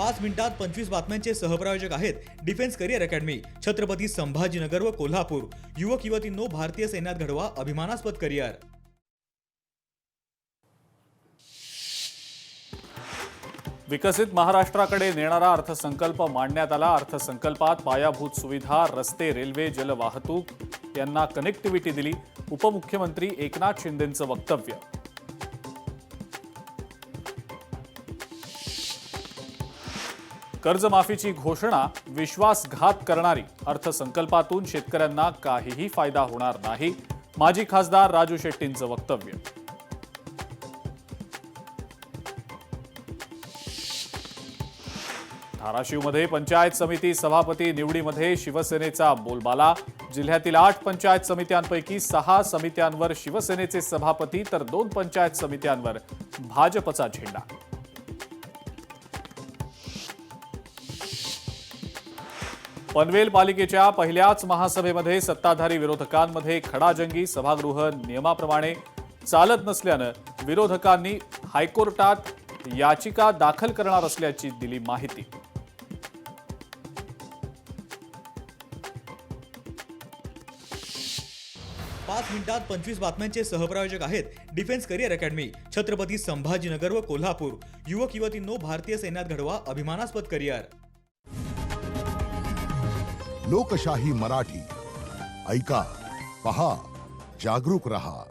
5 मिनिटात 25 बातम्यांचे सहप्रायोजक आहेत defence career academy, Chhatrapati Sambhajinagar व कोल्हापूर। युवक युवतींनो, भारतीय सैन्यात घडवा अभिमानास्पद करिअर। विकसित महाराष्ट्राकडे नेणारा अर्थसंकल्प मांडण्यात आला। अर्थसंकल्पात पायाभूत सुविधा, रस्ते, रेल्वे, जलवाहतूक यांना कनेक्टिव्हिटी दिली। उपमुख्यमंत्री एकनाथ शिंदेंचं वक्तव्य। कर्जमाफीची घोषणा विश्वासघात करणारी, अर्थसंकल्पातून शेतकऱ्यांना काहीही फायदा होणार नाही। माजी खासदार राजू शेट्टींचं वक्तव्य। धाराशिवमध्ये पंचायत समिती सभापती निवडीमध्ये शिवसेनेचा बोलबाला। जिल्ह्यातील 8 पंचायत समित्यांपैकी 6 समित्यांवर शिवसेनेचे सभापती तर 2 पंचायत समित्यांवर भाजपचा झेंडा। पनवेल पालिकेच्या पहिल्याच महासभेमध्ये सत्ताधारी विरोधकांमध्ये खडाजंगी। सभागृह नियमाप्रमाणे चालत नसल्यानं विरोधकांनी हायकोर्टात याचिका दाखल करणार असल्याची दिली माहिती। 5 मिनिटात 25 बातम्यांचे सहप्रायोजक आहेत defence career academy, Chhatrapati Sambhajinagar व कोल्हापूर। युवक युवतींनो, भारतीय सैन्यात घडवा अभिमानास्पद करिअर। लोकशाही मराठी ऐका, पहा, जागरूक रहा।